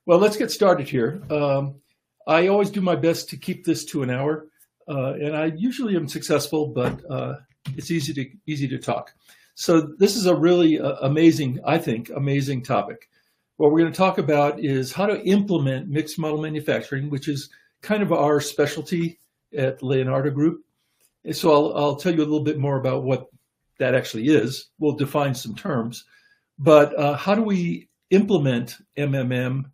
Well, let's get started here. I always do my best to keep this to an hour, and I usually am successful, but it's easy to talk. So this is a really amazing, I think, amazing topic. What we're going to talk about is how to implement mixed model manufacturing, which is kind of our specialty at Leonardo Group. And so I'll tell you a little bit more about what that actually is. We'll define some terms, but how do we implement MMM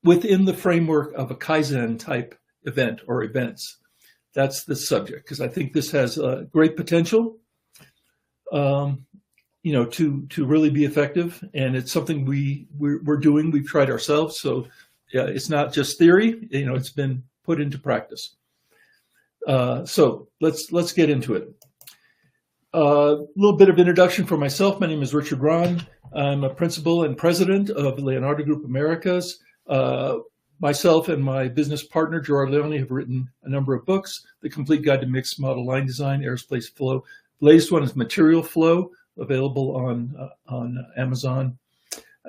within the framework of a Kaizen type event or events? That's the subject, because I think this has great potential, to really be effective, and it's something we're doing. We've tried ourselves, so yeah, it's not just theory. It's been put into practice. So let's get into it. A little bit of introduction for myself. My name is Richard Ron. I'm a principal and president of Leonardo Group Americas. Myself and my business partner, Gerard Leone, have written a number of books: The Complete Guide to Mixed Model Line Design, Aerospace Flow. The latest one is Material Flow, available on Amazon.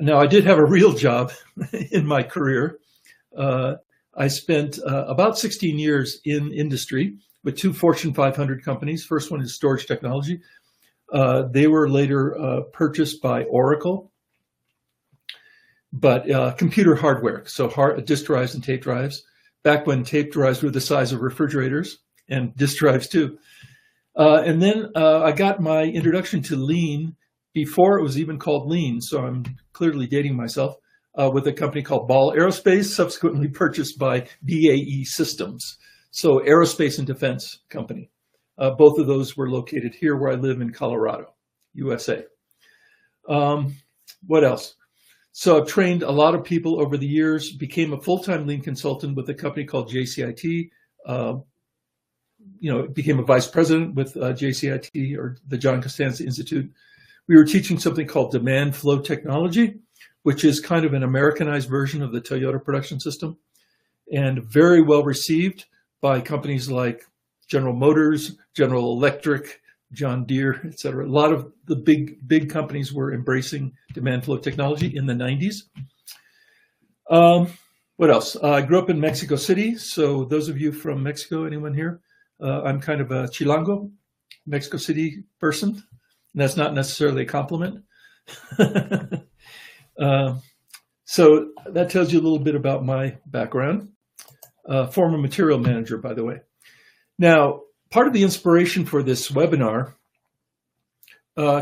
Now, I did have a real job in my career. I spent about 16 years in industry with two Fortune 500 companies. First one is Storage Technology. They were later purchased by Oracle. But computer hardware, so disk drives and tape drives, back when tape drives were the size of refrigerators, and disk drives too. And then I got my introduction to Lean before it was even called Lean, so I'm clearly dating myself, with a company called Ball Aerospace, subsequently purchased by BAE Systems, so aerospace and defense company. Both of those were located here where I live in Colorado, USA. What else? So I've trained a lot of people over the years, became a full-time Lean consultant with a company called JCIT, became a vice president with JCIT, or the John Costanza Institute. We were teaching something called demand flow technology, which is kind of an Americanized version of the Toyota production system, and very well received by companies like General Motors, General Electric, John Deere, et cetera. A lot of the big companies were embracing demand flow technology in the 90s. What else? I grew up in Mexico City. So those of you from Mexico, anyone here? I'm kind of a Chilango, Mexico City person. And that's not necessarily a compliment. So that tells you a little bit about my background. Former material manager, by the way. Now, part of the inspiration for this webinar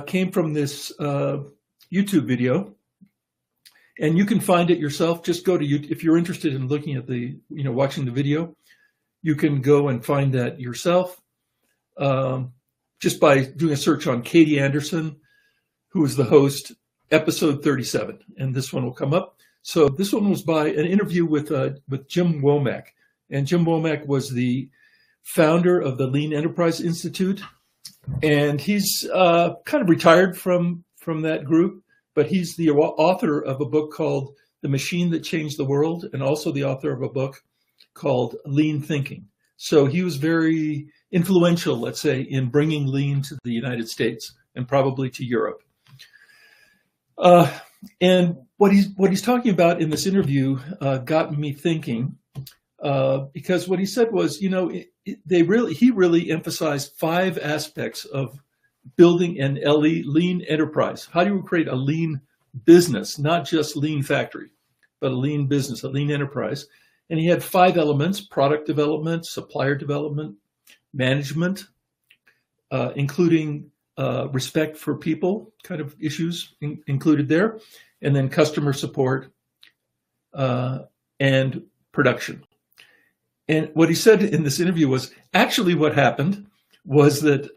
came from this YouTube video, and you can find it yourself. Just go to YouTube if you're interested in looking at watching the video. You can go and find that yourself just by doing a search on Katie Anderson, who is the host, episode 37, and this one will come up. So this one was by an interview with Jim Womack, and Jim Womack was the founder of the Lean Enterprise Institute, and he's kind of retired from that group, but he's the author of a book called The Machine That Changed the World, and also the author of a book called Lean Thinking. So he was very influential, let's say, in bringing Lean to the United States and probably to Europe. And what he's talking about in this interview got me thinking, because what he said was, he really emphasized 5 aspects of building an lean enterprise. How do you create a lean business, not just lean factory, but a lean business, a lean enterprise? And he had 5 elements: product development, supplier development, management, including respect for people kind of issues included there, and then customer support and production. And what he said in this interview was actually what happened was that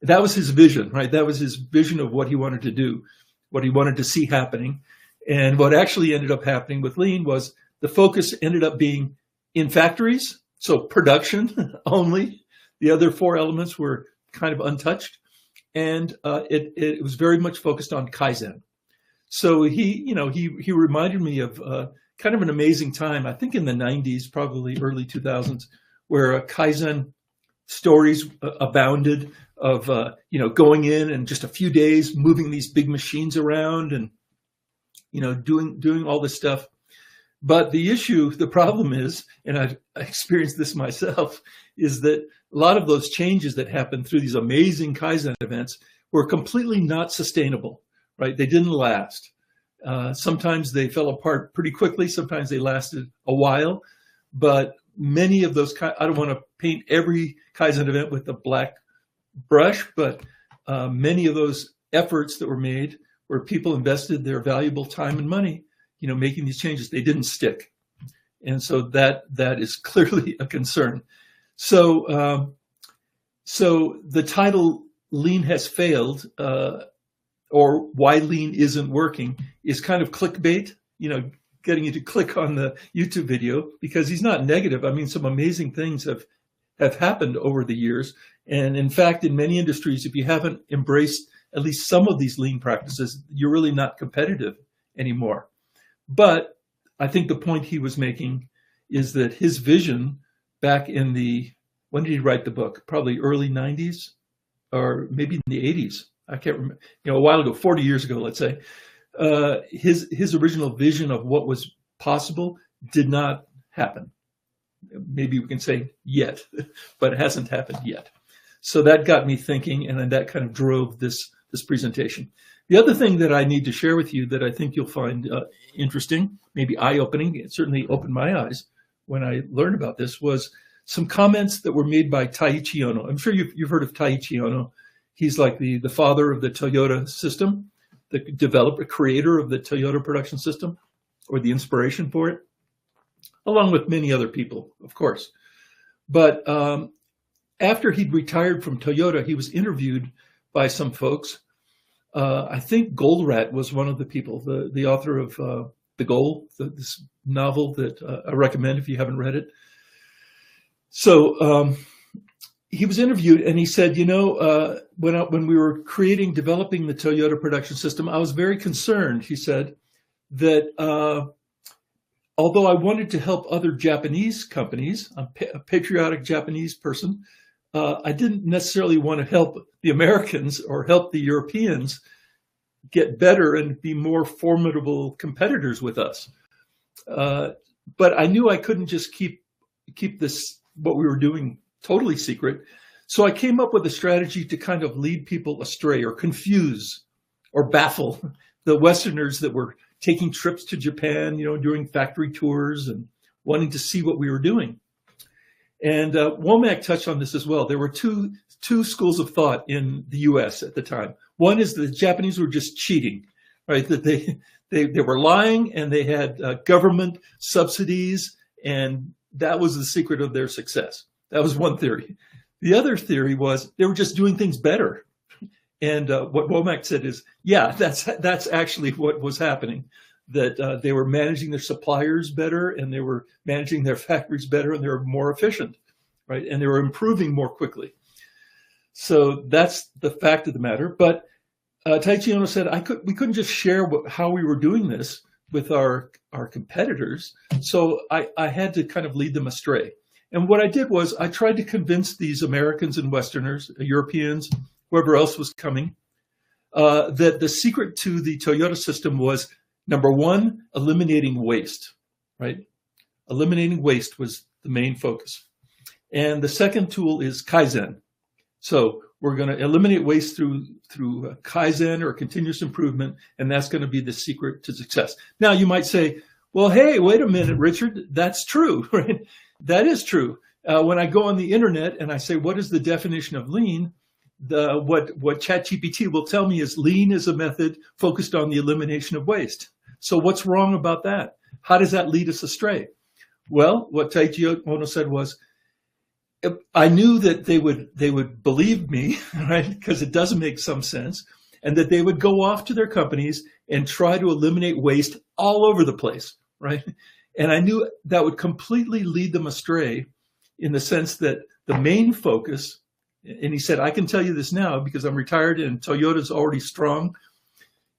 that was his vision, right? That was his vision of what he wanted to do, what he wanted to see happening. And what actually ended up happening with Lean was the focus ended up being in factories, so production only. The other 4 elements were kind of untouched. And it was very much focused on Kaizen. So he reminded me of kind of an amazing time, I think in the 90s, probably early 2000s, where Kaizen stories abounded of, going in and just a few days, moving these big machines around and, doing all this stuff. But the problem is, and I've experienced this myself, is that a lot of those changes that happened through these amazing Kaizen events were completely not sustainable, right? They didn't last. Sometimes they fell apart pretty quickly. Sometimes they lasted a while. But many of those, I don't want to paint every Kaizen event with a black brush, but many of those efforts that were made where people invested their valuable time and money, making these changes, they didn't stick. And so that is clearly a concern. So the title Lean Has Failed, or Why Lean Isn't Working, is kind of clickbait, getting you to click on the YouTube video, because he's not negative. I mean, some amazing things have happened over the years. And in fact, in many industries, if you haven't embraced at least some of these lean practices, you're really not competitive anymore. But I think the point he was making is that his vision back in when did he write the book? Probably early 90s or maybe in the 80s. I can't remember, a while ago, 40 years ago, let's say. His original vision of what was possible did not happen. Maybe we can say yet, but it hasn't happened yet. So that got me thinking, and then that kind of drove this presentation. The other thing that I need to share with you that I think you'll find interesting, maybe eye-opening, it certainly opened my eyes when I learned about this, was some comments that were made by Taiichi Ohno. I'm sure you've heard of Taiichi Ohno. He's like the father of the Toyota system, the developer, creator of the Toyota production system, or the inspiration for it, along with many other people, of course. But after he'd retired from Toyota, he was interviewed by some folks. I think Goldratt was one of the people, the author of The Goal, this novel that I recommend if you haven't read it. So he was interviewed, and he said, when we were developing the Toyota production system, I was very concerned, he said, that although I wanted to help other Japanese companies, I'm a patriotic Japanese person, I didn't necessarily want to help the Americans or help the Europeans get better and be more formidable competitors with us. But I knew I couldn't just keep this, what we were doing, totally secret. So I came up with a strategy to kind of lead people astray or confuse or baffle the Westerners that were taking trips to Japan, doing factory tours and wanting to see what we were doing. And Womack touched on this as well. There were two schools of thought in the U.S. at the time. One is the Japanese were just cheating, right? That they were lying, and they had government subsidies, and that was the secret of their success. That was one theory. The other theory was they were just doing things better. And what Womack said is, yeah, that's actually what was happening. That they were managing their suppliers better, and they were managing their factories better, and they were more efficient, right? And they were improving more quickly. So that's the fact of the matter. But Taiichi Ohno said we couldn't just share how we were doing this with our competitors. So I had to kind of lead them astray. And what I did was I tried to convince these Americans and Westerners, Europeans, whoever else was coming, that the secret to the Toyota system was, number one, eliminating waste, right? Eliminating waste was the main focus. And the second tool is Kaizen. So we're going to eliminate waste through Kaizen or continuous improvement, and that's going to be the secret to success. Now, you might say, well, hey, wait a minute, Richard, that's true, right? That is true. When I go on the internet and I say, what is the definition of lean? What ChatGPT will tell me is lean is a method focused on the elimination of waste. So what's wrong about that? How does that lead us astray? Well, what Taiichi Ohno said was, I knew that they would believe me, right? Because it doesn't make some sense, and that they would go off to their companies and try to eliminate waste all over the place, right? And I knew that would completely lead them astray in the sense that the main focus, and he said, I can tell you this now because I'm retired and Toyota's already strong.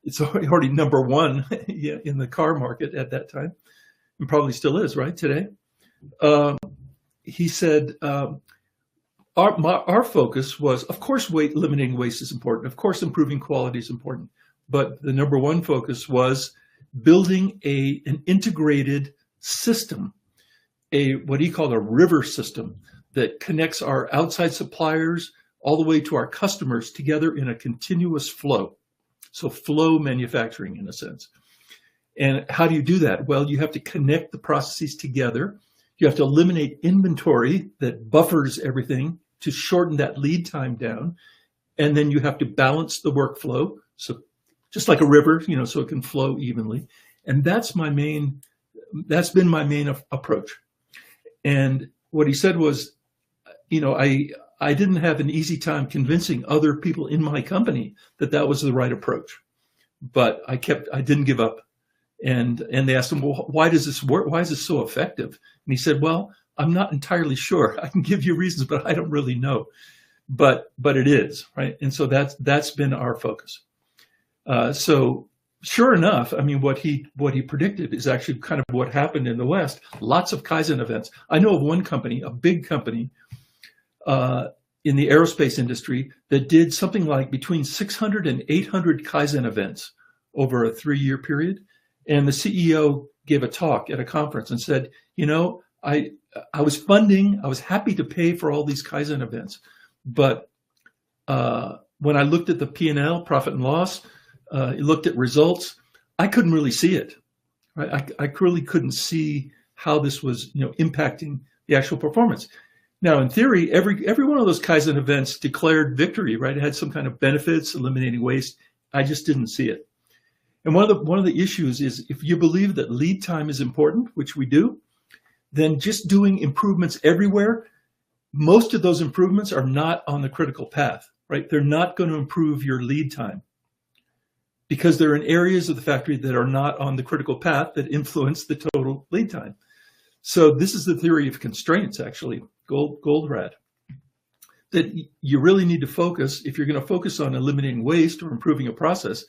It's already number one in the car market at that time, and probably still is, right, today. He said, our focus was, of course, eliminating waste is important. Of course, improving quality is important. But the number one focus was building an integrated system, what he called a river system that connects our outside suppliers all the way to our customers together in a continuous flow. So flow manufacturing in a sense. And how do you do that? Well, you have to connect the processes together. You have to eliminate inventory that buffers everything to shorten that lead time down. And then you have to balance the workflow. So just like a river, so it can flow evenly. And that's been my main approach. And what he said was, I didn't have an easy time convincing other people in my company that was the right approach, but I didn't give up. And they asked him, well, why does this work? Why is this so effective? And he said, well, I'm not entirely sure. I can give you reasons, but I don't really know. But it is, right? And so that's been our focus. So sure enough, what he predicted is actually kind of what happened in the West. Lots of Kaizen events. I know of one company, a big company, in the aerospace industry that did something like between 600 and 800 Kaizen events over a 3-year period. And the CEO gave a talk at a conference and said, I was happy to pay for all these Kaizen events. But when I looked at the P&L, profit and loss, looked at results, I couldn't really see it. Right? I really couldn't see how this was, impacting the actual performance. Now, in theory, every one of those Kaizen events declared victory, right? It had some kind of benefits, eliminating waste. I just didn't see it. And one of the issues is if you believe that lead time is important, which we do, then just doing improvements everywhere, most of those improvements are not on the critical path, right? They're not going to improve your lead time because they're in areas of the factory that are not on the critical path that influence the total lead time. So this is the theory of constraints, actually, Goldratt, that you really need to focus, if you're going to focus on eliminating waste or improving a process,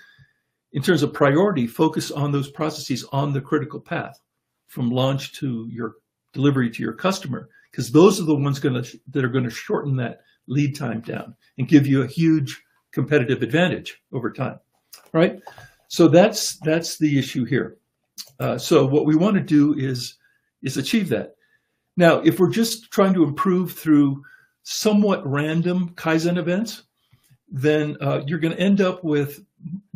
in terms of priority, focus on those processes on the critical path from launch to your delivery to your customer, because those are the ones that are going to shorten that lead time down and give you a huge competitive advantage over time, right? So that's the issue here. So what we want to do is achieve that. Now, if we're just trying to improve through somewhat random Kaizen events, then you're going to end up with,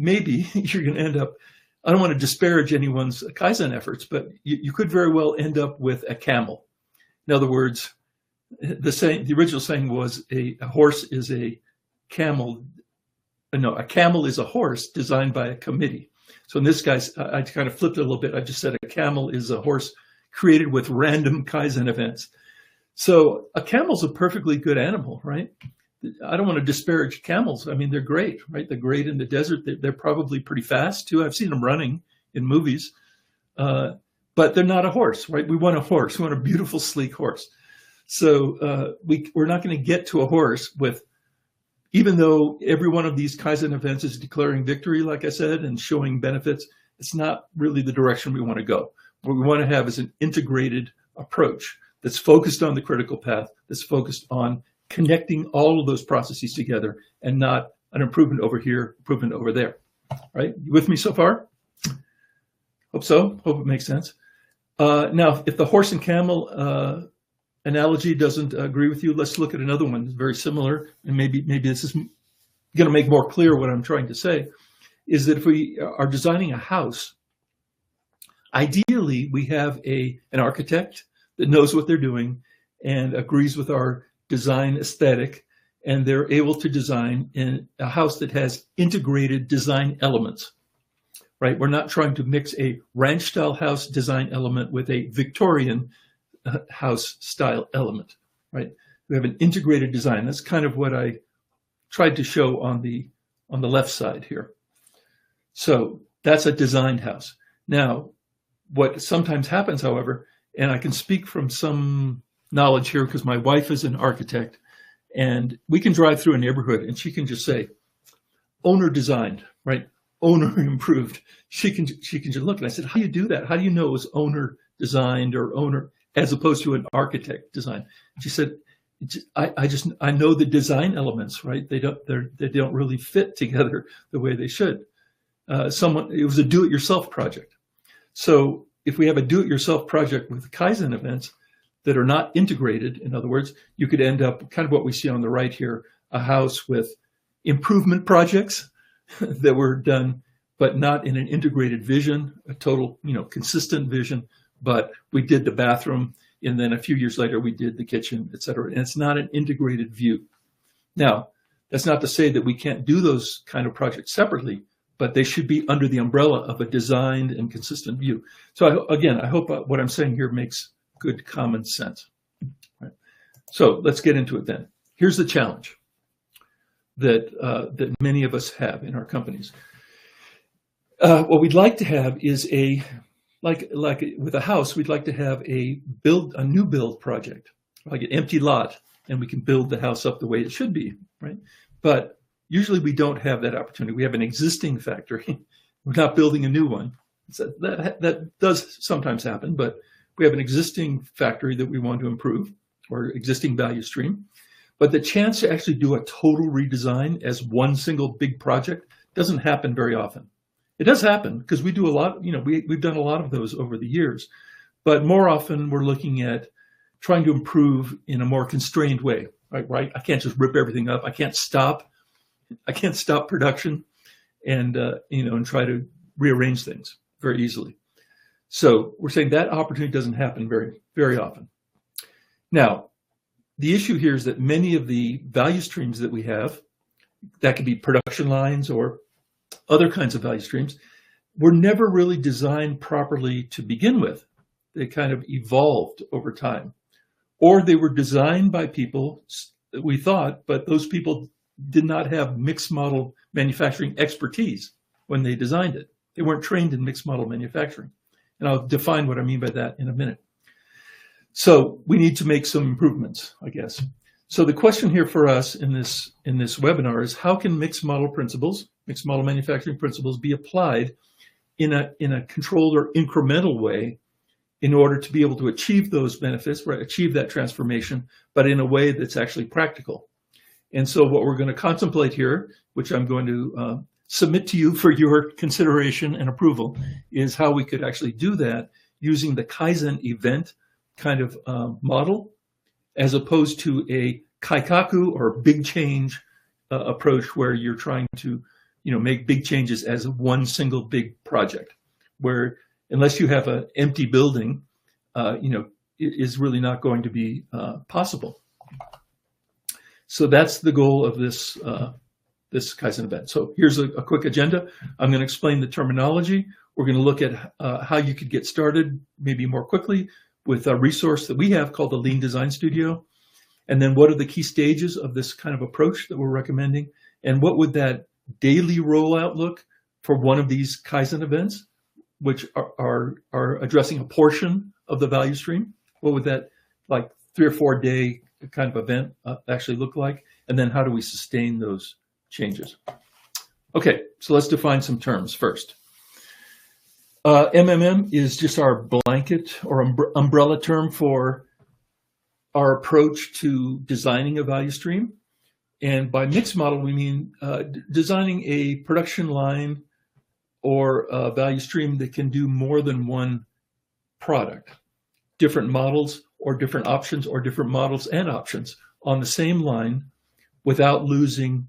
I don't want to disparage anyone's Kaizen efforts, but you could very well end up with a camel. In other words, the original saying was a horse is a camel. No, a camel is a horse designed by a committee. So in this case, I kind of flipped it a little bit. I just said a camel is a horse created with random Kaizen events. So a camel's a perfectly good animal, right? I don't want to disparage camels. They're great, right? They're great in the desert. They're probably pretty fast too. I've seen them running in movies, but they're not a horse, right? We want a horse. We want a beautiful, sleek horse. So we're not going to get to a horse with, even though every one of these Kaizen events is declaring victory, like I said, and showing benefits, it's not really the direction we want to go. What we want to have is an integrated approach that's focused on the critical path, that's focused on connecting all of those processes together and not an improvement over here, improvement over there, right? You with me so far? Hope so. Hope it makes sense. Now, if the horse and camel analogy doesn't agree with you, let's look at another one that's very similar. And maybe this is going to make more clear what I'm trying to say, is that if we are designing a house, ideally we have an architect that knows what they're doing and agrees with our design aesthetic, and they're able to design in a house that has integrated design elements, right? We're not trying to mix a ranch style house design element with a Victorian house style element, right? We have an integrated design. That's kind of what I tried to show on the left side here. So that's a designed house. Now, what sometimes happens, however, and I can speak from some knowledge here because my wife is an architect, and we can drive through a neighborhood and she can just say, owner designed, right? Owner improved. She can just look. And I said, how do you do that? How do you know it was owner designed or owner as opposed to an architect design? She said, I know the design elements, right? They don't really fit together the way they should. It was a do-it-yourself project. So if we have a do-it-yourself project with Kaizen events that are not integrated, in other words, you could end up kind of what we see on the right here, a house with improvement projects that were done, but not in an integrated vision, a total, consistent vision. But we did the bathroom, and then a few years later, we did the kitchen, et cetera. And it's not an integrated view. Now, that's not to say that we can't do those kind of projects separately, but they should be under the umbrella of a designed and consistent view. So again, I hope what I'm saying here makes good common sense. Right. So let's get into it then. Here's the challenge that many of us have in our companies. What we'd like to have is like with a house, we'd like to have a new build project, like an empty lot, and we can build the house up the way it should be, right? But usually we don't have that opportunity. We have an existing factory. We're not building a new one. So that does sometimes happen, but we have an existing factory that we want to improve, or existing value stream. But the chance to actually do a total redesign as one single big project doesn't happen very often. It does happen because we do a lot, we've done a lot of those over the years, but more often we're looking at trying to improve in a more constrained way, right? I can't just rip everything up. I can't stop production and try to rearrange things very easily. So we're saying that opportunity doesn't happen very, very often. Now, the issue here is that many of the value streams that we have, that could be production lines or other kinds of value streams, were never really designed properly to begin with. They kind of evolved over time. Or they were designed by people, we thought, but those people did not have mixed model manufacturing expertise when they designed it. They weren't trained in mixed model manufacturing. And I'll define what I mean by that in a minute. So we need to make some improvements, I guess. So the question here for us in this webinar is, how can mixed model manufacturing principles be applied in a controlled or incremental way in order to be able to achieve those benefits, right? Achieve that transformation, but in a way that's actually practical. And so what we're going to contemplate here, which I'm going to submit to you for your consideration and approval, is how we could actually do that using the Kaizen event kind of model, as opposed to a kaikaku or big change approach where you're trying to make big changes as one single big project, where unless you have an empty building, it is really not going to be possible. So that's the goal of this Kaizen event. So here's a quick agenda. I'm going to explain the terminology. We're going to look at how you could get started maybe more quickly with a resource that we have called the Lean Design Studio. And then what are the key stages of this kind of approach that we're recommending? And what would that daily rollout look for one of these Kaizen events, which are addressing a portion of the value stream? What would that, like 3 or 4 day kind of event actually look like? And then how do we sustain those changes? Okay, so let's define some terms first. MMM is just our blanket or umbrella term for our approach to designing a value stream. And by mixed model, we mean designing a production line or a value stream that can do more than one product, different models or different options or different models and options on the same line without losing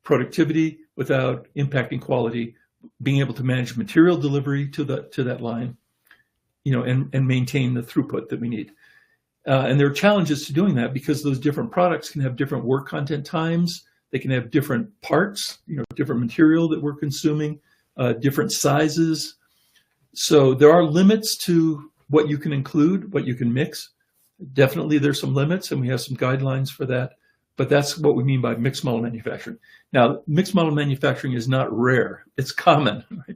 productivity, without impacting quality, being able to manage material delivery to that line, and maintain the throughput that we need. And there are challenges to doing that because those different products can have different work content times. They can have different parts, different material that we're consuming, different sizes. So there are limits to what you can include, what you can mix. Definitely there's some limits, and we have some guidelines for that. But that's what we mean by mixed model manufacturing. Now, mixed model manufacturing is not rare. It's common, right?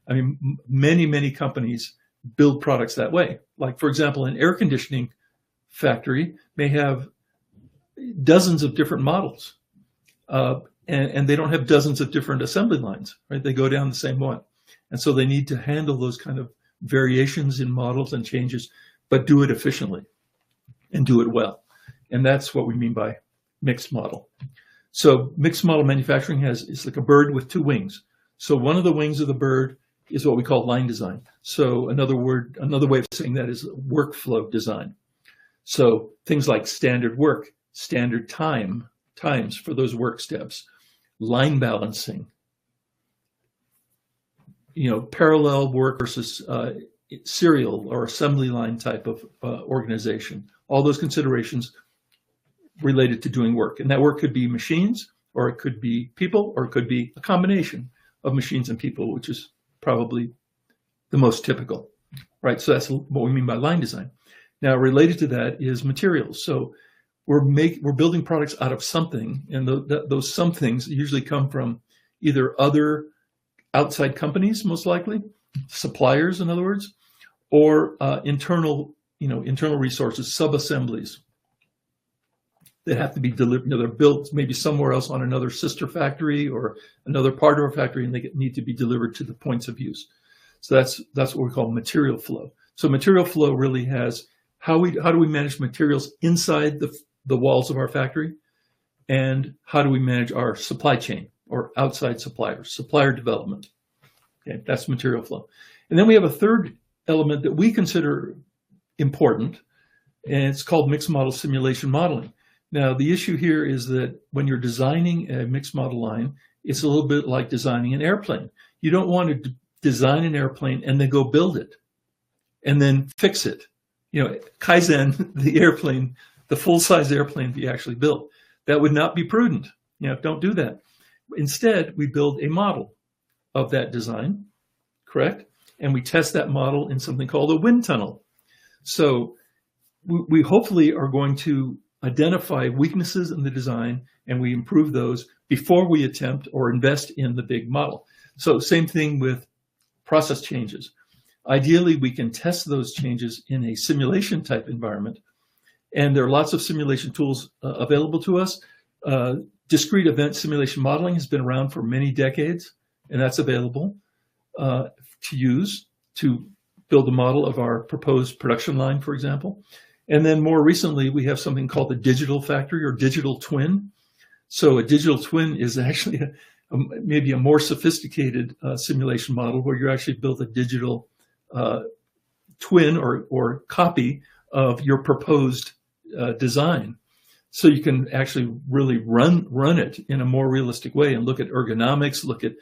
I mean, many, many companies build products that way. Like, for example, an air conditioning factory may have dozens of different models, and they don't have dozens of different assembly lines, right? They go down the same one. And so they need to handle those kind of variations in models and changes, but do it efficiently and do it well. And that's what we mean by mixed model. So mixed model manufacturing is like a bird with two wings. So one of the wings of the bird is what we call line design. So another way of saying that is workflow design. So things like standard work, standard times for those work steps, line balancing, parallel work versus serial or assembly line type of organization. All those considerations related to doing work. And that work could be machines, or it could be people, or it could be a combination of machines and people, which is probably the most typical, right? So that's what we mean by line design. Now, related to that is materials. So we're building products out of something, and those some things usually come from either other outside companies, most likely, suppliers, in other words, or internal resources, sub-assemblies that have to be delivered. They're built maybe somewhere else on another sister factory or another part of our factory, and they need to be delivered to the points of use. So that's what we call material flow. So material flow really has how do we manage materials inside the walls of our factory, and how do we manage our supply chain or outside suppliers, supplier development. Okay, that's material flow. And then we have a third element that we consider important, and it's called mixed model simulation modeling. Now, the issue here is that when you're designing a mixed model line, it's a little bit like designing an airplane. You don't want to design an airplane and then go build it and then fix it. Kaizen, the airplane, the full-size airplane that you actually built, that would not be prudent. Don't do that. Instead, we build a model of that design, correct? And we test that model in something called a wind tunnel. So we hopefully are going to identify weaknesses in the design, and we improve those before we attempt or invest in the big model. So same thing with process changes. Ideally, we can test those changes in a simulation type environment. And there are lots of simulation tools available to us. Discrete event simulation modeling has been around for many decades, and that's available to use to build a model of our proposed production line, for example. And then more recently, we have something called the digital factory or digital twin. So a digital twin is actually maybe a more sophisticated simulation model where you actually build a digital twin or copy of your proposed design. So you can actually really run it in a more realistic way and look at ergonomics, look at,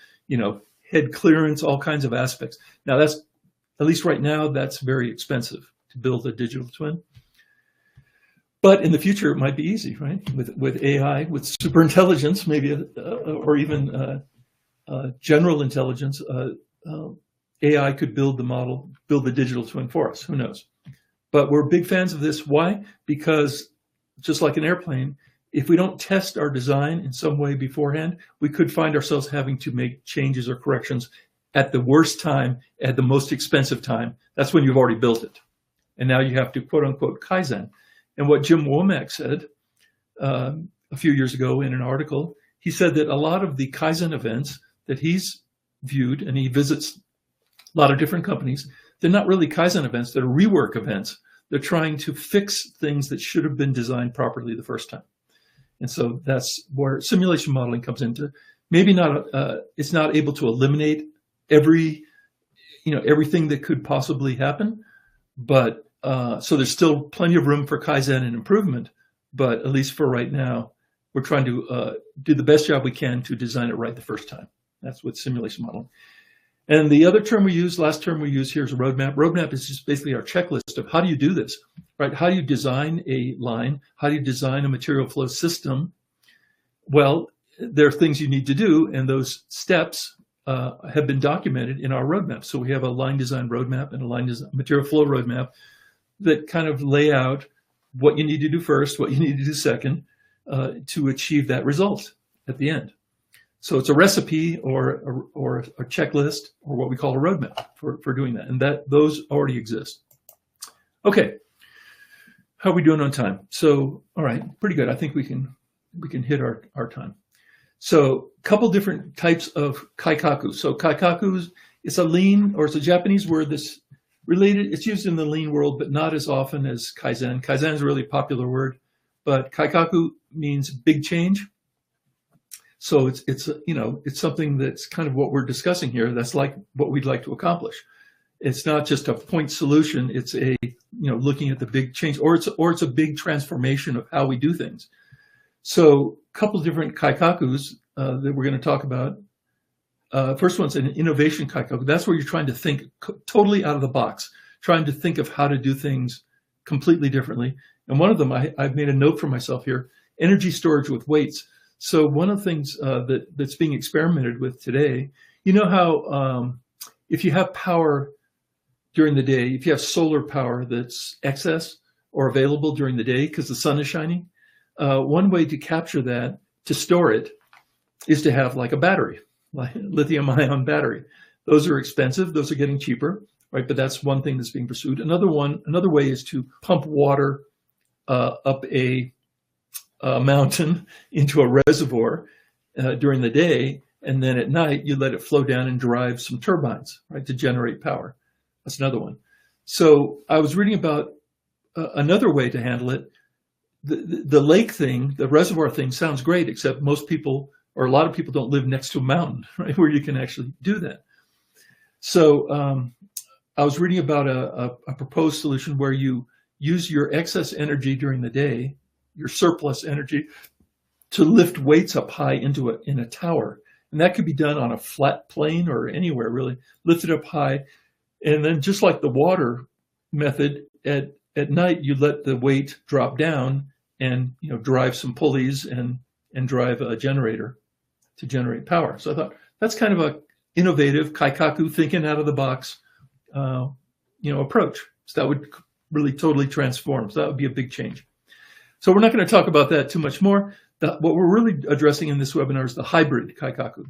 head clearance, all kinds of aspects. Now that's, at least right now, that's very expensive to build a digital twin. But in the future, it might be easy, right? With AI, with super intelligence, maybe, or even general intelligence, AI could build the digital twin for us. Who knows? But we're big fans of this. Why? Because just like an airplane, if we don't test our design in some way beforehand, we could find ourselves having to make changes or corrections at the worst time, at the most expensive time. That's when you've already built it. And now you have to, quote unquote, Kaizen. And what Jim Womack said a few years ago in an article, he said that a lot of the Kaizen events that he's viewed, and he visits a lot of different companies, they're not really Kaizen events, they're rework events. They're trying to fix things that should have been designed properly the first time. And so that's where simulation modeling comes into. Maybe not, it's not able to eliminate everything that could possibly happen, but so there's still plenty of room for Kaizen and improvement, but at least for right now, we're trying to do the best job we can to design it right the first time. That's what simulation modeling. And the other term we use, last term we use here is a roadmap. Roadmap is just basically our checklist of how do you do this, right? How do you design a line? How do you design a material flow system? Well, there are things you need to do, and those steps have been documented in our roadmap. So we have a line design roadmap and a line design material flow roadmap that kind of lay out what you need to do first, what you need to do second, to achieve that result at the end. So it's a recipe or a checklist or what we call a roadmap for doing that. And those already exist. Okay. How are we doing on time? So, all right, pretty good. I think we can hit our time. So a couple different types of kaikaku. So kaikaku, it's a lean, or it's a Japanese word that's related. It's used in the lean world, but not as often as Kaizen. Kaizen is a really popular word, but kaikaku means big change. So it's something that's kind of what we're discussing here. That's like what we'd like to accomplish. It's not just a point solution. It's looking at the big change, or it's a big transformation of how we do things. So a couple of different kaikakus that we're going to talk about. First one's an innovation kaikaku. That's where you're trying to think totally out of the box, trying to think of how to do things completely differently. And one of them, I've made a note for myself here, energy storage with weights. So one of the things that's being experimented with today, you know how if you have power during the day, if you have solar power that's excess or available during the day because the sun is shining, one way to capture that, to store it, is to have like a battery, like lithium-ion battery. Those are expensive. Those are getting cheaper, right? But that's one thing that's being pursued. Another way is to pump water up a mountain into a reservoir during the day, and then at night you let it flow down and drive some turbines, right, to generate power. That's another one. So I was reading about another way to handle it. The lake thing, the reservoir thing sounds great, except most people, or a lot of people, don't live next to a mountain, right, where you can actually do that. So I was reading about a proposed solution where you use your excess energy during the day, your surplus energy, to lift weights up high in a tower. And that could be done on a flat plane or anywhere, really. Lift it up high. And then just like the water method, at night, you let the weight drop down and drive some pulleys and drive a generator to generate power. So I thought that's kind of a innovative kaikaku, thinking out of the box, approach. So that would really totally transform. So that would be a big change. So we're not going to talk about that too much more. What we're really addressing in this webinar is the hybrid kaikaku.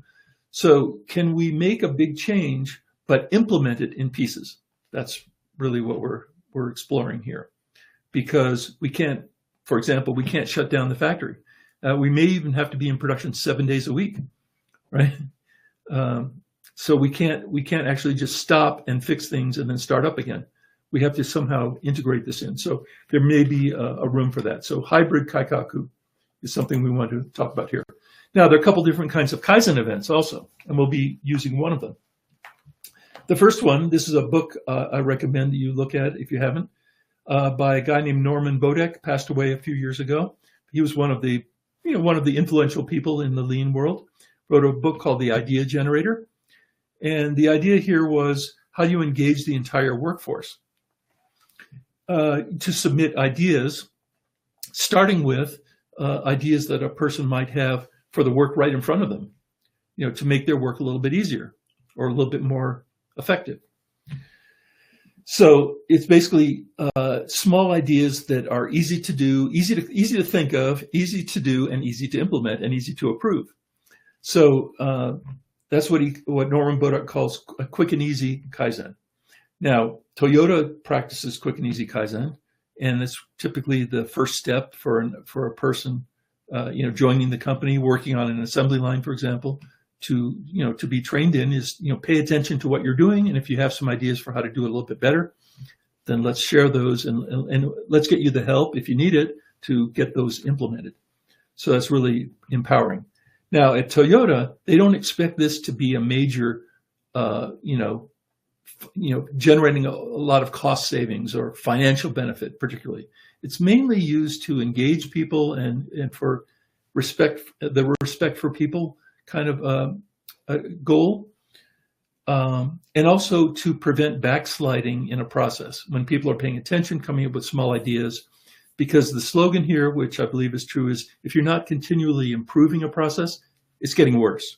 So can we make a big change but implement it in pieces? That's really what we're exploring here. Because we can't, for example, we can't shut down the factory. We may even have to be in production 7 days a week, right? So we can't actually just stop and fix things and then start up again. We have to somehow integrate this in. So there may be a room for that. So hybrid kaikaku is something we want to talk about here. Now, there are a couple different kinds of Kaizen events also, and we'll be using one of them. The first one, this is a book I recommend that you look at if you haven't, by a guy named Norman Bodek, passed away a few years ago. He was one of the influential people in the lean world. Wrote a book called The Idea Generator. And the idea here was how you engage the entire workforce to submit ideas, starting with ideas that a person might have for the work right in front of them, to make their work a little bit easier or a little bit more effective. So it's basically small ideas that are easy to do, easy to think of, easy to do, and easy to implement, and easy to approve. So that's what Norman Bodek calls a quick and easy Kaizen. Now, Toyota practices quick and easy Kaizen, and it's typically the first step for a person, joining the company, working on an assembly line, for example, to be trained in is, pay attention to what you're doing. And if you have some ideas for how to do it a little bit better, then let's share those and let's get you the help if you need it to get those implemented. So that's really empowering. Now at Toyota, they don't expect this to be a major, generating a lot of cost savings or financial benefit particularly. It's mainly used to engage people and for respect for people kind of a goal, and also to prevent backsliding in a process when people are paying attention, coming up with small ideas. Because the slogan here, which I believe is true, is if you're not continually improving a process, it's getting worse.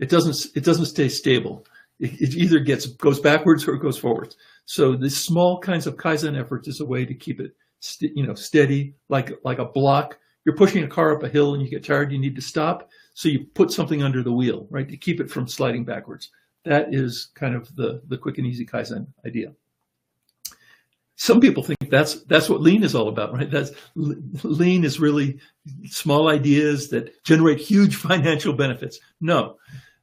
It doesn't stay stable. It either goes backwards or it goes forwards. So the small kinds of Kaizen efforts is a way to keep it steady, like a block. You're pushing a car up a hill and you get tired, you need to stop. So you put something under the wheel, right, to keep it from sliding backwards. That is kind of the quick and easy Kaizen idea. Some people think that's what lean is all about, right? Lean is really small ideas that generate huge financial benefits. No,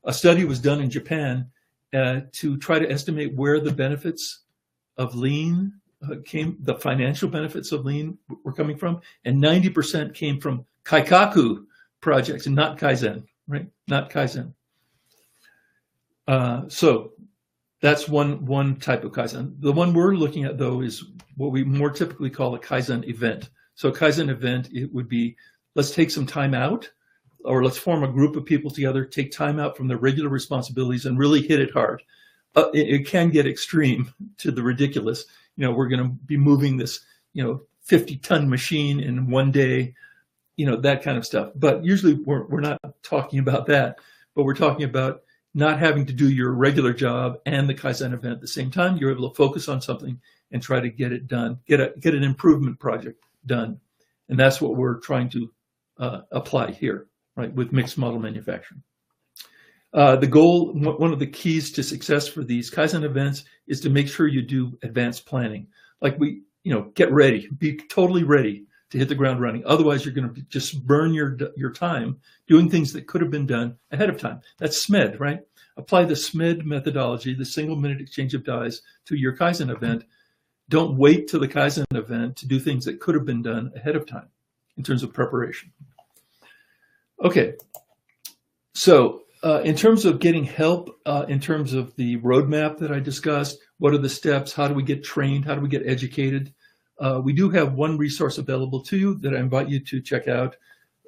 a study was done in Japan to try to estimate where the benefits of lean the financial benefits of lean were coming from, and 90% came from kaikaku projects and not Kaizen, right? Not Kaizen. So that's one type of Kaizen. The one we're looking at, though, is what we more typically call a Kaizen event. So a Kaizen event, it would be, let's take some time out, or let's form a group of people together, take time out from their regular responsibilities and really hit it hard. It can get extreme to the ridiculous. We're going to be moving this, 50-ton machine in one day, that kind of stuff. But usually we're not talking about that, but we're talking about not having to do your regular job and the Kaizen event at the same time. You're able to focus on something and try to get it done, get an improvement project done. And that's what we're trying to apply here, right, with mixed model manufacturing. The goal, one of the keys to success for these Kaizen events is to make sure you do advanced planning. Like get ready, be totally ready to hit the ground running. Otherwise, you're going to just burn your time doing things that could have been done ahead of time. That's SMED, right? Apply the SMED methodology, the single minute exchange of dies, to your Kaizen event. Don't wait till the Kaizen event to do things that could have been done ahead of time in terms of preparation. Okay, so in terms of getting help, in terms of the roadmap that I discussed, what are the steps? How do we get trained? How do we get educated? We do have one resource available to you that I invite you to check out.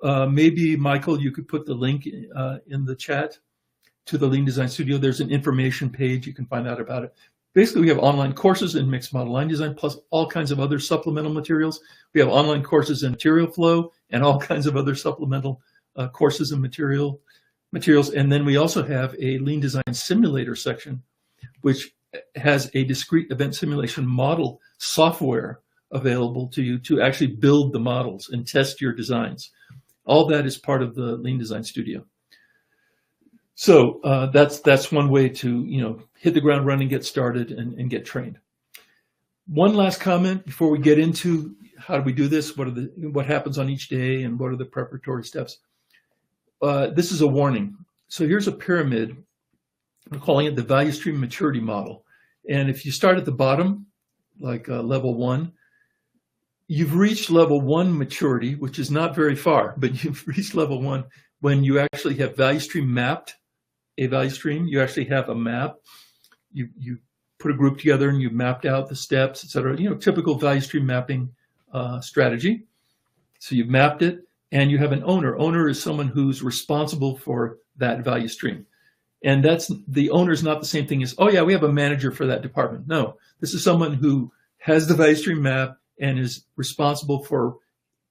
Maybe, Michael, you could put the link in the chat to the Lean Design Studio. There's an information page. You can find out about it. Basically, we have online courses in mixed model line design, plus all kinds of other supplemental materials. We have online courses in material flow and all kinds of other supplemental courses and materials. And then we also have a Lean Design Simulator section, which has a discrete event simulation model software available to you to actually build the models and test your designs. All that is part of the Lean Design Studio. So that's one way to hit the ground running, get started, and get trained. One last comment before we get into how do we do this, what happens on each day, and what are the preparatory steps. This is a warning. So here's a pyramid. We're calling it the value stream maturity model. And if you start at the bottom, like level 1, you've reached level 1 maturity, which is not very far, but you've reached level 1 when you actually have value stream mapped, a value stream. You actually have a map. You put a group together and you've mapped out the steps, et cetera. Typical value stream mapping strategy. So you've mapped it and you have an owner. Owner is someone who's responsible for that value stream. And the owner is not the same thing as, oh yeah, we have a manager for that department. No, this is someone who has the value stream map and is responsible for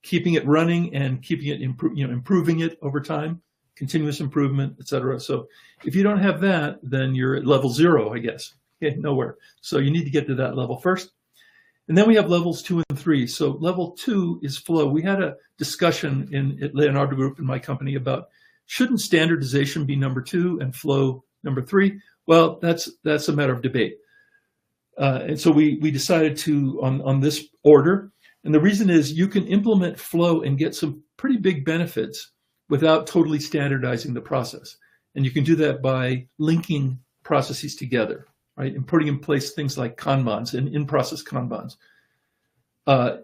keeping it running and keeping it improving it over time, continuous improvement, et cetera. So if you don't have that, then you're at level 0, I guess. Okay, nowhere. So you need to get to that level first. And then we have levels 2 and 3. So level 2 is flow. We had a discussion at Leonardo Group in my company about, shouldn't standardization be number 2 and flow number 3? Well, that's a matter of debate. And so we decided to on this order. And the reason is you can implement flow and get some pretty big benefits without totally standardizing the process. And you can do that by linking processes together, right? And putting in place things like Kanbans and in-process Kanbans.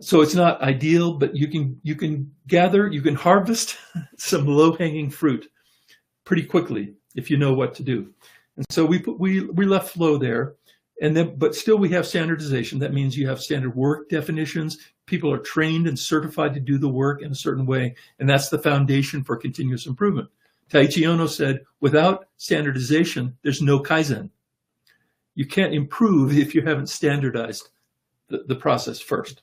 So it's not ideal, but you can harvest some low-hanging fruit pretty quickly if you know what to do. And so we left flow there. And then, but still we have standardization. That means you have standard work definitions. People are trained and certified to do the work in a certain way. And that's the foundation for continuous improvement. Taiichi Ohno said, without standardization, there's no Kaizen. You can't improve if you haven't standardized the process first.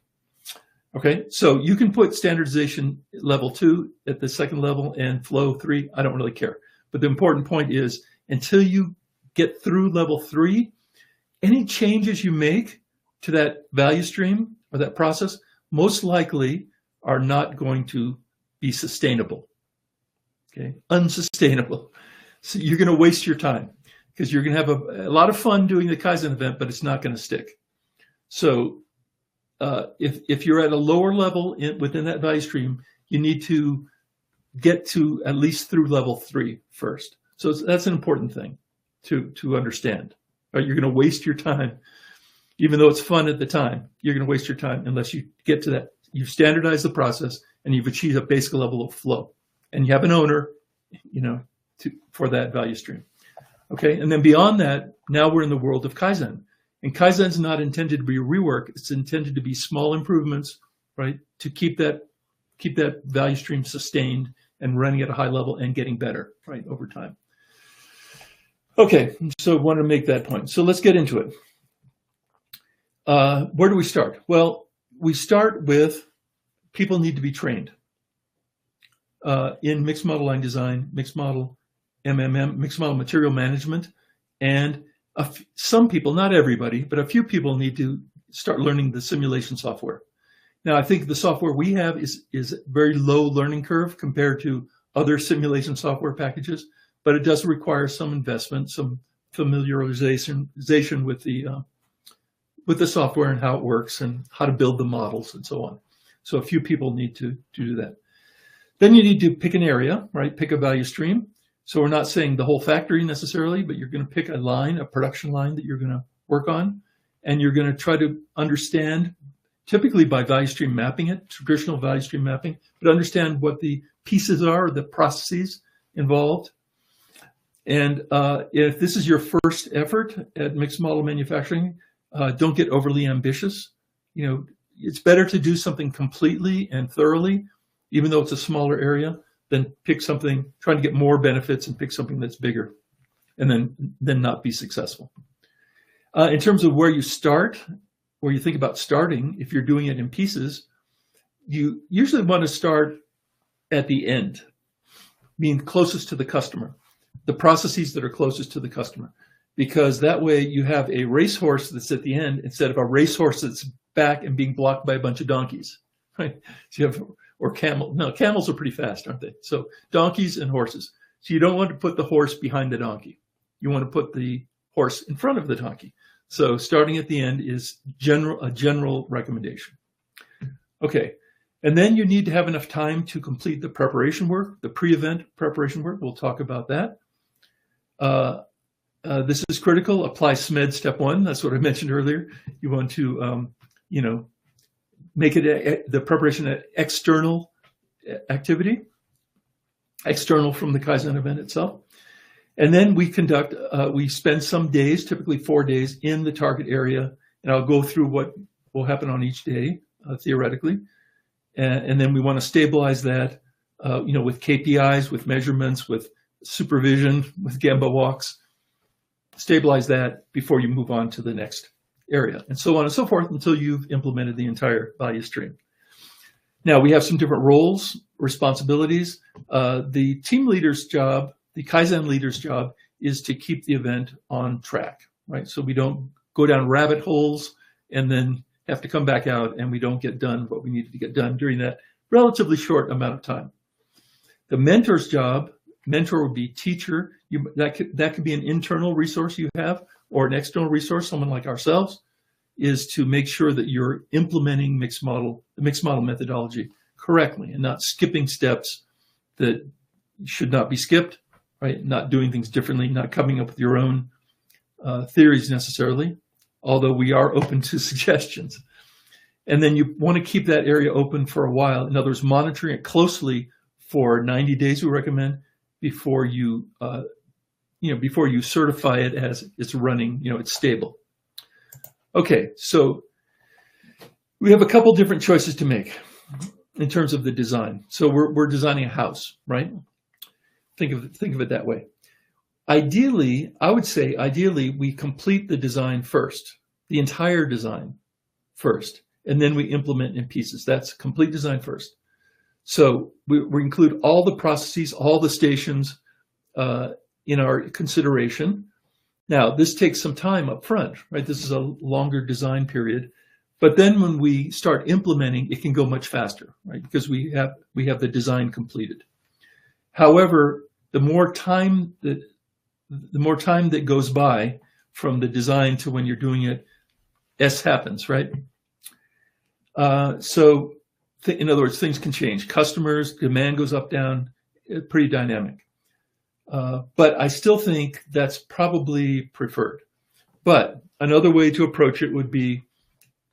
Okay, so you can put standardization level 2 at the second level and flow 3. I don't really care. But the important point is, until you get through level 3, any changes you make to that value stream or that process most likely are not going to be sustainable, okay? Unsustainable. So you're going to waste your time because you're going to have a lot of fun doing the Kaizen event, but it's not going to stick. So if you're at a lower level within that value stream, you need to get to at least through level 3 first. So that's an important thing to understand. Right? You're going to waste your time, even though it's fun at the time. You're going to waste your time unless you get to that. You've standardized the process and you've achieved a basic level of flow. And you have an owner, for that value stream. Okay, and then beyond that, now we're in the world of Kaizen. And Kaizen's not intended to be a rework. It's intended to be small improvements, right, to keep that value stream sustained and running at a high level and getting better, right, over time. Okay, so I want to make that point. So let's get into it. Where do we start? Well, we start with people need to be trained in mixed model line design, mixed model MMM, mixed model material management, and some people, not everybody, but a few people need to start learning the simulation software. Now, I think the software we have is very low learning curve compared to other simulation software packages, but it does require some investment, some familiarization with the software and how it works and how to build the models and so on. So a few people need to do that. Then you need to pick an area, right? Pick a value stream. So we're not saying the whole factory necessarily, but you're going to pick a line, a production line that you're going to work on, and you're going to try to understand, typically by value stream mapping it, traditional value stream mapping, but understand what the pieces are, the processes involved. And if this is your first effort at mixed model manufacturing, don't get overly ambitious. You know, it's better to do something completely and thoroughly, even though it's a smaller area, than pick something, trying to get more benefits and pick something that's bigger and then not be successful. In terms of where you start, where you think about starting, if you're doing it in pieces, you usually want to start at the end, meaning closest to the customer, the processes that are closest to the customer, because that way you have a racehorse that's at the end instead of a racehorse that's back and being blocked by a bunch of donkeys, right? So you have, or camels are pretty fast, aren't they? So donkeys and horses. So you don't want to put the horse behind the donkey. You want to put the horse in front of the donkey. So starting at the end is a general recommendation. Okay, and then you need to have enough time to complete the preparation work, the pre-event preparation work. We'll talk about that. This is critical. Apply SMED step 1. That's what I mentioned earlier. You want to, make it the preparation an external activity, external from the Kaizen event itself. And then we spend some days, typically 4 days, in the target area. And I'll go through what will happen on each day, theoretically. And then we want to stabilize that, with KPIs, with measurements, with supervision, with Gemba walks. Stabilize that before you move on to the next area, and so on and so forth until you've implemented the entire value stream. Now, we have some different roles, responsibilities. The team leader's job, the Kaizen leader's job, is to keep the event on track, right? So we don't go down rabbit holes and then have to come back out and we don't get done what we needed to get done during that relatively short amount of time. The mentor's job, mentor would be teacher. That could be an internal resource you have or an external resource, someone like ourselves, is to make sure that you're implementing the mixed model methodology correctly and not skipping steps that should not be skipped, right? Not doing things differently, not coming up with your own theories necessarily, although we are open to suggestions. And then you want to keep that area open for a while. In other words, monitoring it closely for 90 days, we recommend, before you certify it as it's running, it's stable. Okay, so we have a couple different choices to make in terms of the design. So we're designing a house, right? Think of it that way. Ideally, I would say we complete the design first, the entire design first, and then we implement in pieces. That's complete design first. So we include all the processes, all the stations in our consideration. Now, this takes some time up front, right? This is a longer design period. But then when we start implementing, it can go much faster, right? Because we have the design completed. However, the more time that goes by from the design to when you're doing it, S happens, right? In other words, things can change. Customers, demand goes up, down, pretty dynamic. But I still think that's probably preferred. But another way to approach it would be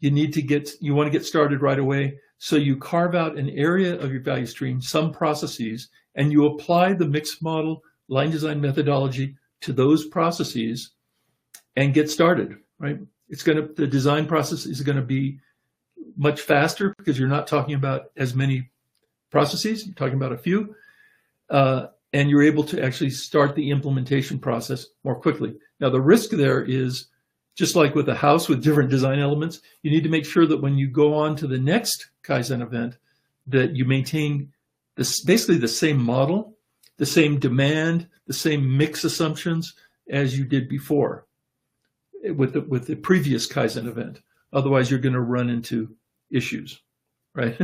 you want to get started right away. So you carve out an area of your value stream, some processes, and you apply the mixed model line design methodology to those processes and get started, right? The design process is going to be much faster because you're not talking about as many processes, you're talking about a few, and you're able to actually start the implementation process more quickly. Now, the risk there is, just like with a house with different design elements, you need to make sure that when you go on to the next Kaizen event, that you maintain basically the same model, the same demand, the same mix assumptions as you did before with the previous Kaizen event. Otherwise, you're going to run into issues, right?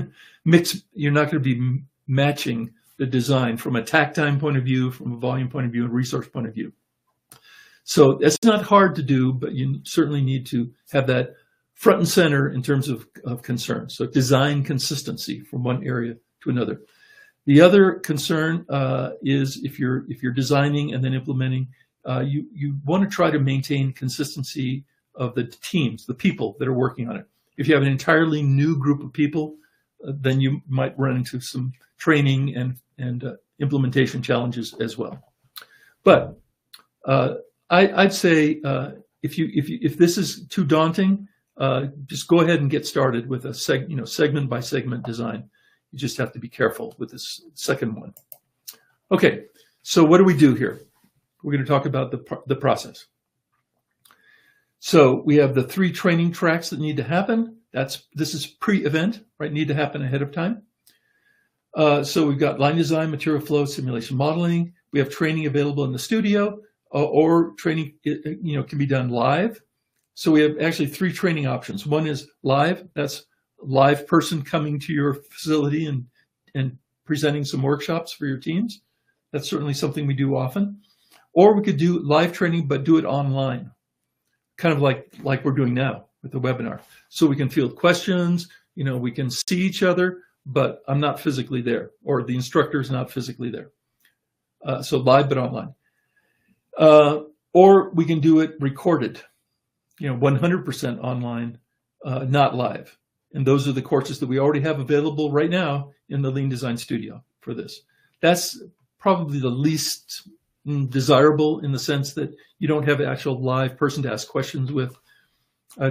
You're not going to be matching the design from a takt time point of view, from a volume point of view, and resource point of view. So it's not hard to do, but you certainly need to have that front and center in terms of concern. So design consistency from one area to another. The other concern is if you're designing and then implementing, you want to try to maintain consistency of the teams, the people that are working on it. If you have an entirely new group of people, then you might run into some training and implementation challenges as well. But I'd say if this is too daunting, just go ahead and get started with a segment by segment design. You just have to be careful with this second one. Okay, so what do we do here? We're going to talk about the process. So we have the 3 training tracks that need to happen. This is pre-event, right? Need to happen ahead of time. So we've got line design, material flow, simulation modeling. We have training available in the studio, or training can be done live. So we have actually 3 training options. One is live. That's live person coming to your facility and presenting some workshops for your teams. That's certainly something we do often. Or we could do live training, but do it online, kind of like we're doing now with the webinar. So we can field questions, we can see each other, but I'm not physically there, or the instructor is not physically there. So live, but online. Or we can do it recorded, 100% online, not live. And those are the courses that we already have available right now in the Lean Design Studio for this. That's probably the least desirable in the sense that you don't have an actual live person to ask questions with,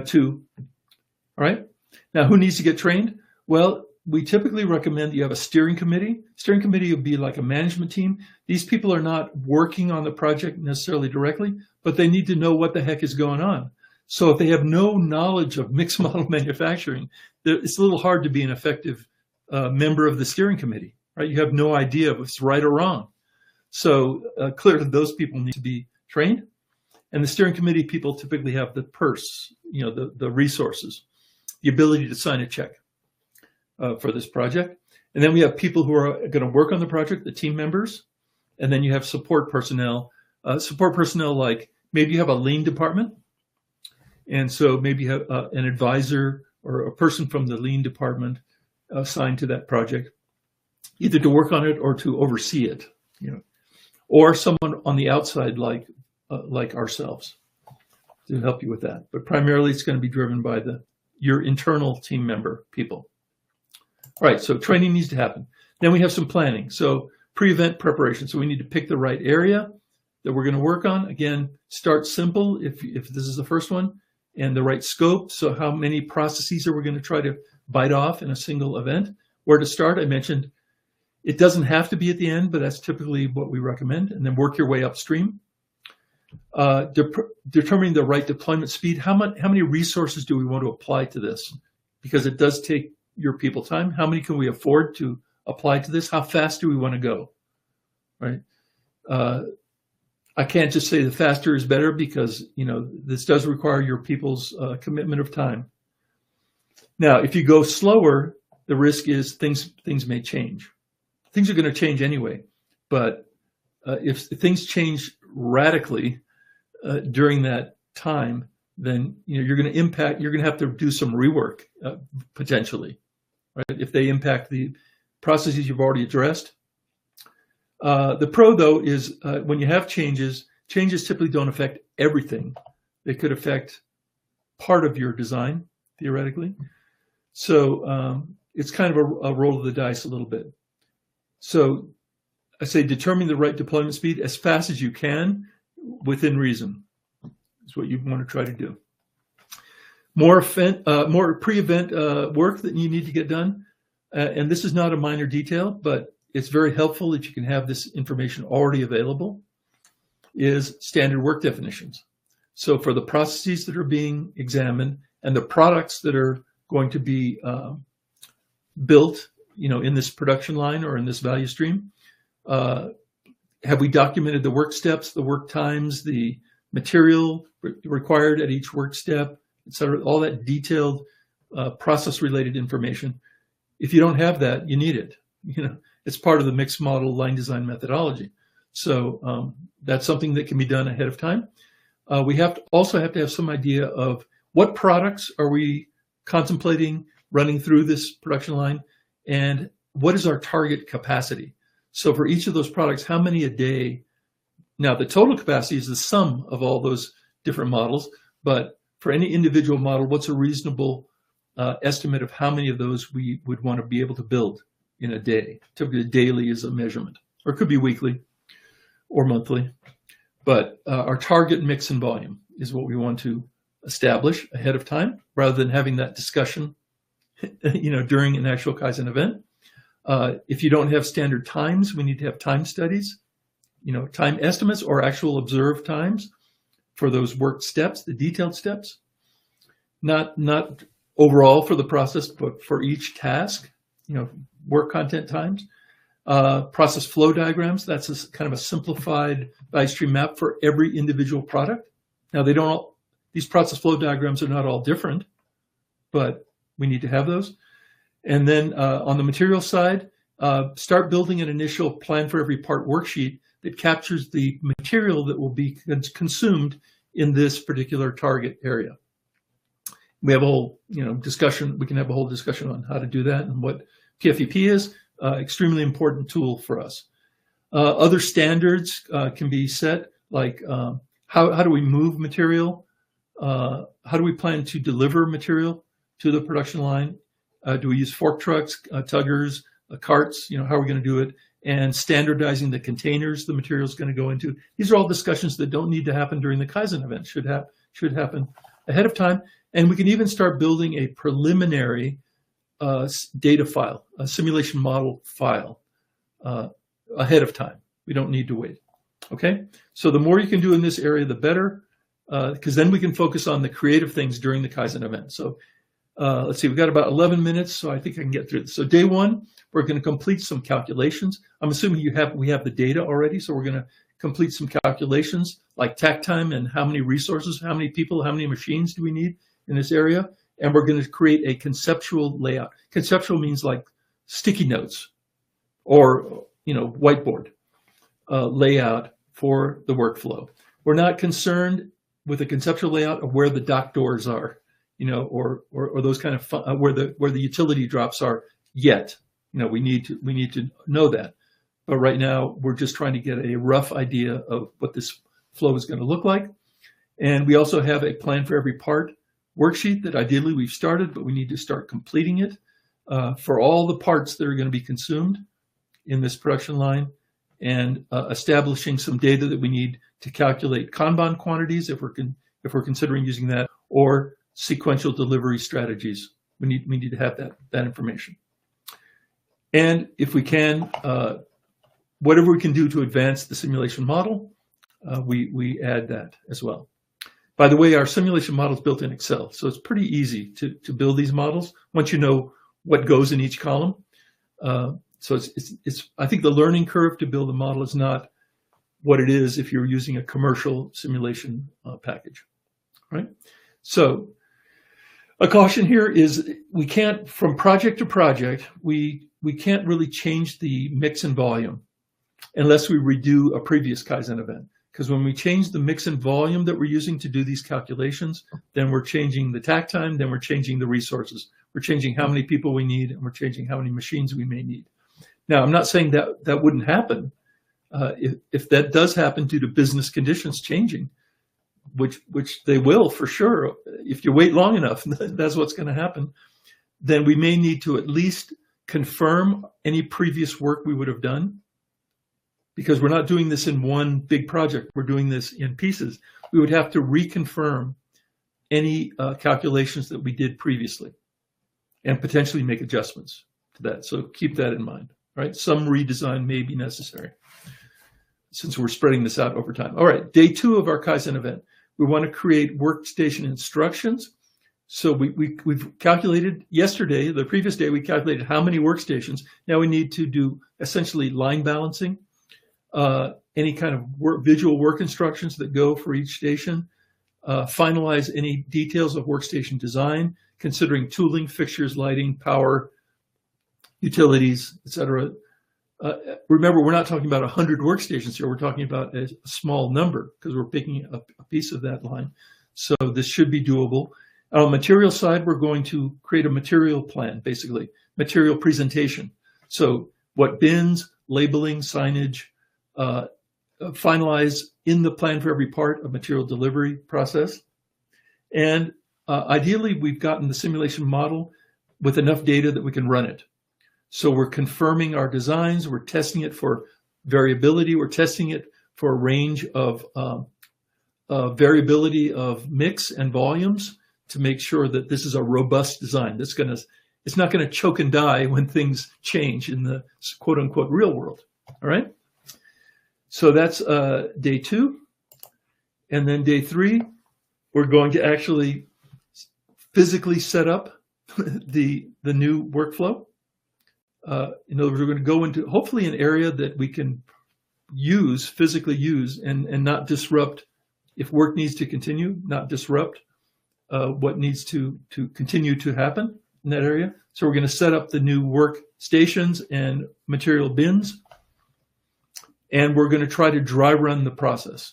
too. All right. Now, who needs to get trained? Well, we typically recommend that you have a steering committee. Steering committee would be like a management team. These people are not working on the project necessarily directly, but they need to know what the heck is going on. So if they have no knowledge of mixed model manufacturing, it's a little hard to be an effective member of the steering committee, right? You have no idea if it's right or wrong. So clearly those people need to be trained. And the steering committee people typically have the purse, the resources, the ability to sign a check for this project. And then we have people who are going to work on the project, the team members. And then you have support personnel like maybe you have a lean department. And so maybe you have an advisor or a person from the lean department assigned to that project, either to work on it or to oversee it, or someone on the outside like ourselves to help you with that. But primarily it's going to be driven by your internal team member people. All right, so training needs to happen. Then we have some planning. So pre-event preparation. So we need to pick the right area that we're going to work on. Again, start simple if this is the first one, and the right scope. So how many processes are we going to try to bite off in a single event? Where to start, I mentioned it doesn't have to be at the end, but that's typically what we recommend. And then work your way upstream. Determining the right deployment speed. How many resources do we want to apply to this? Because it does take your people time. How many can we afford to apply to this? How fast do we want to go? Right? I can't just say the faster is better because, this does require your people's commitment of time. Now, if you go slower, the risk is things may change. Things are going to change anyway, but if things change radically during that time, then you're going to have to do some rework potentially, right? If they impact the processes you've already addressed. The pro, though, is when you have changes typically don't affect everything. They could affect part of your design, theoretically. So it's kind of a roll of the dice a little bit. So I say determine the right deployment speed as fast as you can within reason is what you want to try to do. More pre-event work that you need to get done. And this is not a minor detail, but it's very helpful if you can have this information already available, is standard work definitions. So for the processes that are being examined and the products that are going to be built, in this production line or in this value stream, have we documented the work steps, the work times, the material required at each work step, et cetera, all that detailed process-related information. If you don't have that, you need it. It's part of the mixed model line design methodology. So that's something that can be done ahead of time. We also have to have some idea of what products are we contemplating running through this production line, and what is our target capacity. So for each of those products, how many a day? Now, the total capacity is the sum of all those different models, but for any individual model, what's a reasonable estimate of how many of those we would want to be able to build in a day? Typically, daily is a measurement, or it could be weekly or monthly. But our target mix and volume is what we want to establish ahead of time, rather than having that discussion, during an actual Kaizen event. If you don't have standard times, we need to have time studies, time estimates or actual observed times for those work steps, the detailed steps, not overall for the process, but for each task, work content times. Process flow diagrams, that's kind of a simplified value stream map for every individual product. Now, these process flow diagrams are not all different, but we need to have those. And then on the material side, start building an initial plan for every part worksheet that captures the material that will be consumed in this particular target area. We have a whole discussion. We can have a whole discussion on how to do that and what PFEP is. Extremely important tool for us. Other standards can be set, like how do we move material? How do we plan to deliver material to the production line? Do we use fork trucks, tuggers, carts? How are we going to do it? And standardizing the containers the material is going to go into. These are all discussions that don't need to happen during the Kaizen event. Should happen ahead of time. And we can even start building a preliminary data file, a simulation model file ahead of time. We don't need to wait. Okay, so the more you can do in this area, the better, because then we can focus on the creative things during the Kaizen event. So let's see, we've got about 11 minutes, so I think I can get through this. So day one, we're going to complete some calculations. I'm assuming we have the data already, so we're going to complete some calculations like takt time and how many resources, how many people, how many machines do we need in this area. And we're going to create a conceptual layout. Conceptual means like sticky notes or, whiteboard layout for the workflow. We're not concerned with a conceptual layout of where the dock doors are, or those kind of where the utility drops are yet. We need to know that. But right now, we're just trying to get a rough idea of what this flow is going to look like. And we also have a plan for every part worksheet that ideally we've started, but we need to start completing it for all the parts that are going to be consumed in this production line, and establishing some data that we need to calculate Kanban quantities if we're considering using that, or sequential delivery strategies. We need to have that information. And if we can, whatever we can do to advance the simulation model, we add that as well. By the way, our simulation model is built in Excel, so it's pretty easy to build these models once you know what goes in each column. So it's I think the learning curve to build a model is not what it is if you're using a commercial simulation package, right? So a caution here is we can't, from project to project, we can't really change the mix and volume unless we redo a previous Kaizen event. Because when we change the mix and volume that we're using to do these calculations, then we're changing the takt time, then we're changing the resources. We're changing how many people we need, and we're changing how many machines we may need. Now, I'm not saying that wouldn't happen. If that does happen due to business conditions changing, which they will for sure, if you wait long enough, that's what's going to happen, then we may need to at least confirm any previous work we would have done because we're not doing this in one big project, we're doing this in pieces, we would have to reconfirm any calculations that we did previously and potentially make adjustments to that. So keep that in mind, right? Some redesign may be necessary since we're spreading this out over time. All right, day 2 of our Kaizen event. We want to create workstation instructions. So we've calculated yesterday, the previous day, we calculated how many workstations. Now we need to do essentially line balancing, any kind of visual work instructions that go for each station, finalize any details of workstation design, considering tooling, fixtures, lighting, power, utilities, etc. Remember, we're not talking about 100 workstations here. We're talking about a small number because we're picking up a piece of that line. So this should be doable. On the material side, we're going to create a material plan, basically, material presentation. So what bins, labeling, signage, finalize in the plan for every part of material delivery process. And ideally, we've gotten the simulation model with enough data that we can run it. So we're confirming our designs, we're testing it for variability, we're testing it for a range of variability of mix and volumes to make sure that this is a robust design. It's not gonna choke and die when things change in the quote unquote real world, all right? So that's day 2. And then day 3, we're going to actually physically set up the new workflow. In other words, we're going to go into hopefully an area that we can physically use and not disrupt. If work needs to continue, not disrupt what needs to continue to happen in that area. So we're going to set up the new work stations and material bins. And we're going to try to dry run the process,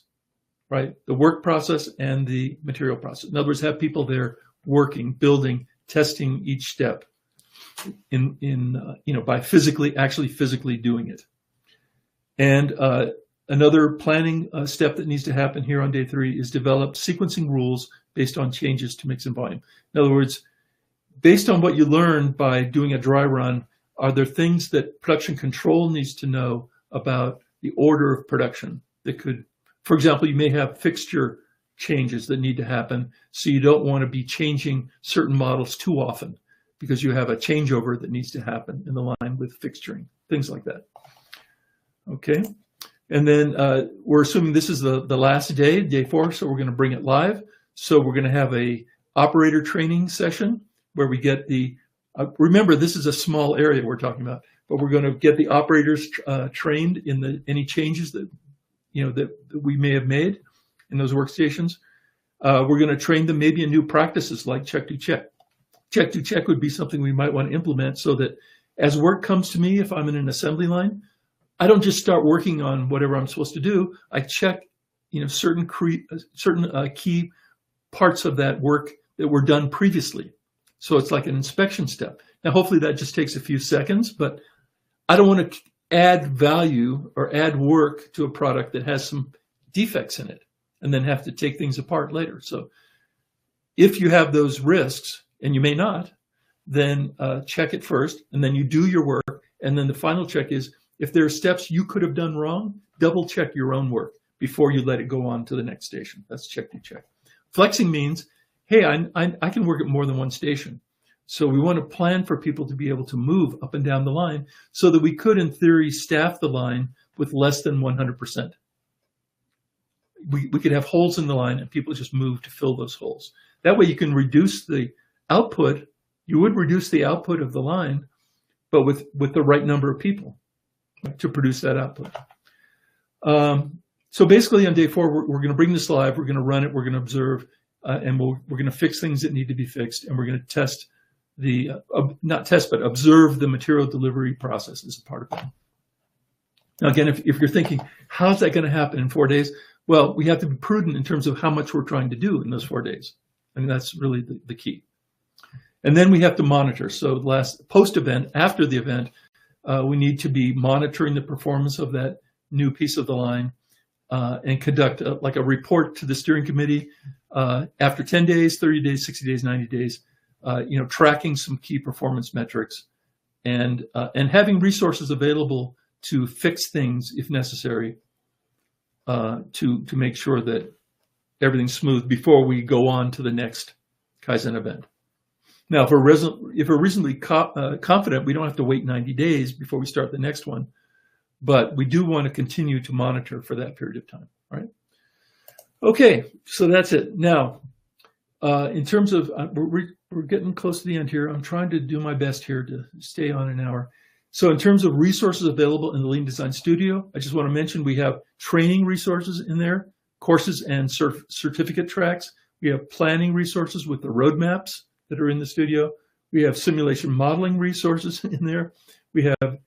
right? The work process and the material process. In other words, have people there working, building, testing each step by actually physically doing it. And another planning step that needs to happen here on day 3 is develop sequencing rules based on changes to mix and volume. In other words, based on what you learn by doing a dry run, are there things that production control needs to know about the order of production that could, for example, you may have fixture changes that need to happen. So you don't want to be changing certain models too often because you have a changeover that needs to happen in the line with fixturing, things like that. Okay. And then we're assuming this is the last day, day 4. So we're going to bring it live. So we're going to have a operator training session where we get remember, this is a small area we're talking about, but we're going to get the operators trained in any changes that we may have made in those workstations. We're going to train them maybe in new practices like check to check. Check to check would be something we might want to implement so that as work comes to me, if I'm in an assembly line, I don't just start working on whatever I'm supposed to do. I check, certain key parts of that work that were done previously. So it's like an inspection step. Now, hopefully that just takes a few seconds, but I don't want to add value or add work to a product that has some defects in it and then have to take things apart later. So if you have those risks, and you may not, then check it first, and then you do your work. And then the final check is, if there are steps you could have done wrong, double check your own work before you let it go on to the next station. That's check to check. Flexing means, hey, I can work at more than one station. So we want to plan for people to be able to move up and down the line so that we could, in theory, staff the line with less than 100%. We could have holes in the line and people just move to fill those holes. That way you can reduce the output. You would reduce the output of the line, but with the right number of people to produce that output. So basically on day 4, we're going to bring this live, we're going to run it, we're going to observe, and we're going to fix things that need to be fixed, and we're going to test observe the material delivery process as a part of that. Now, again, if you're thinking, how's that going to happen in 4 days? Well, we have to be prudent in terms of how much we're trying to do in those 4 days. I mean, that's really the key. And then we have to monitor. So post-event, after the event, we need to be monitoring the performance of that new piece of the line and conduct a report to the steering committee after 10 days, 30 days, 60 days, 90 days, tracking some key performance metrics and having resources available to fix things if necessary, to make sure that everything's smooth before we go on to the next Kaizen event. Now, if we're reasonably confident, we don't have to wait 90 days before we start the next one, but we do want to continue to monitor for that period of time, right? Okay, so that's it. Now, in terms of, we're getting close to the end here. I'm trying to do my best here to stay on an hour. So in terms of resources available in the Lean Design Studio, I just want to mention we have training resources in there, courses and certificate tracks. We have planning resources with the roadmaps that are in the studio. We have simulation modeling resources in there. We have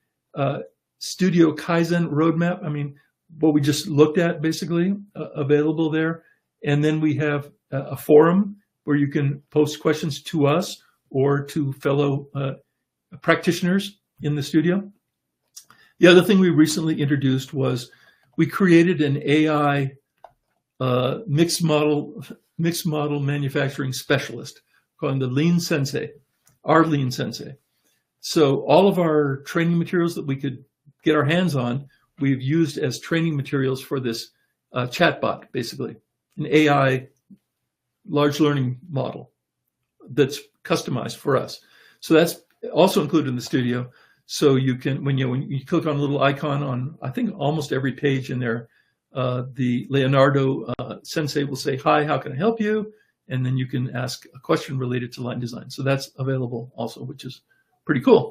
Studio Kaizen roadmap. I mean, what we just looked at basically available there. And then we have a forum where you can post questions to us or to fellow practitioners in the studio. The other thing we recently introduced was we created an AI mixed model manufacturing specialist called the Lean Sensei, our Lean Sensei. So all of our training materials that we could get our hands on, we've used as training materials for this chatbot, basically, an AI large learning model that's customized for us. So that's also included in the studio. So you can, when you click on a little icon on, I think almost every page in there, the Leonardo Sensei will say, "Hi, how can I help you?" And then you can ask a question related to line design. So that's available also, which is pretty cool.